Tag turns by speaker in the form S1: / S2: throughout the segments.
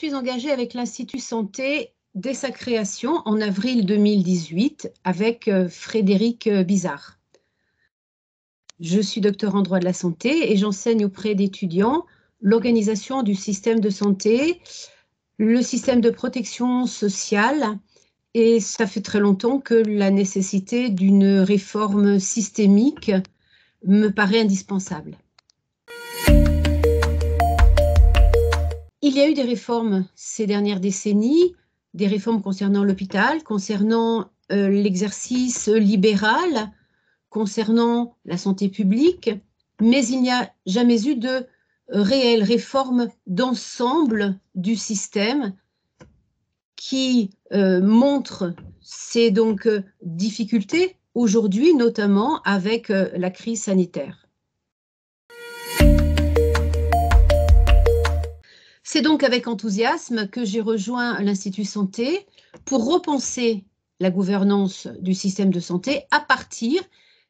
S1: suis engagée avec l'Institut Santé dès sa création en avril 2018 avec Frédéric Bizard. Je suis docteur en droit de la santé et j'enseigne auprès d'étudiants l'organisation du système de santé, le système de protection sociale, et ça fait très longtemps que la nécessité d'une réforme systémique me paraît indispensable. Il y a eu des réformes ces dernières décennies, des réformes concernant l'hôpital, concernant l'exercice libéral, concernant la santé publique, mais il n'y a jamais eu de réelle réforme d'ensemble du système qui montre ces difficultés aujourd'hui, notamment avec la crise sanitaire. C'est donc avec enthousiasme que j'ai rejoint l'Institut Santé pour repenser la gouvernance du système de santé à partir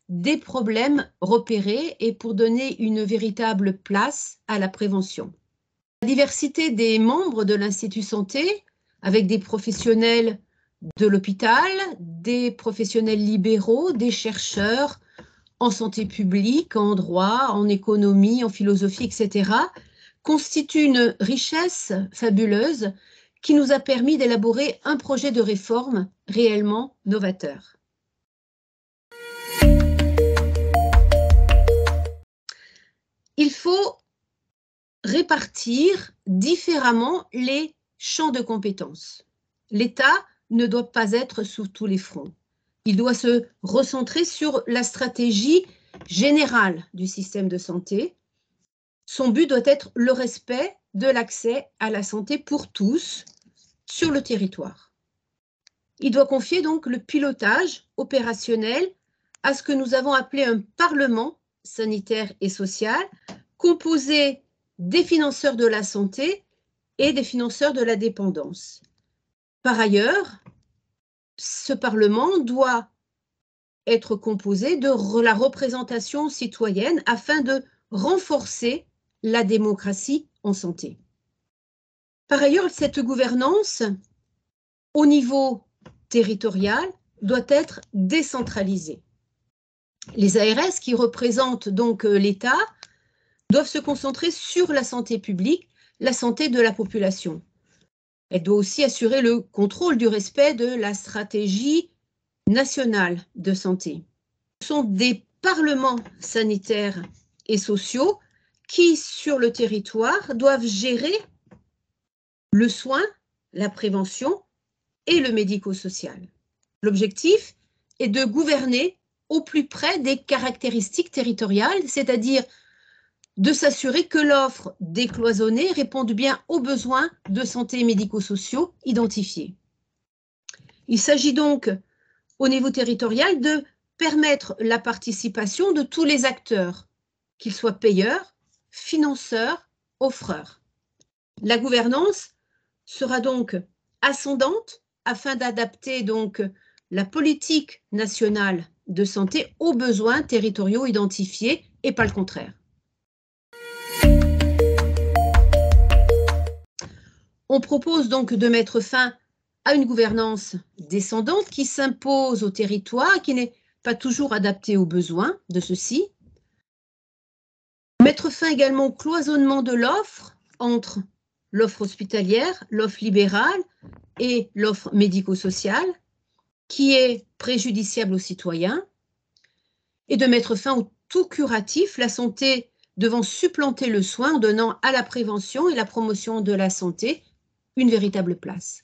S1: des problèmes repérés et pour donner une véritable place à la prévention. La diversité des membres de l'Institut Santé, avec des professionnels de l'hôpital, des professionnels libéraux, des chercheurs en santé publique, en droit, en économie, en philosophie, etc., constitue une richesse fabuleuse qui nous a permis d'élaborer un projet de réforme réellement novateur. Il faut répartir différemment les champs de compétences. L'État ne doit pas être sur tous les fronts. Il doit se recentrer sur la stratégie générale du système de santé. Son but doit être le respect de l'accès à la santé pour tous sur le territoire. Il doit confier donc le pilotage opérationnel à ce que nous avons appelé un parlement sanitaire et social composé des financeurs de la santé et des financeurs de la dépendance. Par ailleurs, ce parlement doit être composé de la représentation citoyenne afin de renforcer la démocratie en santé. Par ailleurs, cette gouvernance au niveau territorial doit être décentralisée. Les ARS, qui représentent donc l'État, doivent se concentrer sur la santé publique, la santé de la population. Elle doit aussi assurer le contrôle du respect de la stratégie nationale de santé. Ce sont des parlements sanitaires et sociaux qui, sur le territoire, doivent gérer le soin, la prévention et le médico-social. L'objectif est de gouverner au plus près des caractéristiques territoriales, c'est-à-dire de s'assurer que l'offre décloisonnée réponde bien aux besoins de santé médico-sociaux identifiés. Il s'agit donc, au niveau territorial, de permettre la participation de tous les acteurs, qu'ils soient payeurs, financeurs, offreurs. La gouvernance sera donc ascendante afin d'adapter donc la politique nationale de santé aux besoins territoriaux identifiés et pas le contraire. On propose donc de mettre fin à une gouvernance descendante qui s'impose au territoire, qui n'est pas toujours adaptée aux besoins de ceux-ci. Mettre fin également au cloisonnement de l'offre entre l'offre hospitalière, l'offre libérale et l'offre médico-sociale, qui est préjudiciable aux citoyens, et de mettre fin au tout curatif, la santé devant supplanter le soin en donnant à la prévention et la promotion de la santé une véritable place.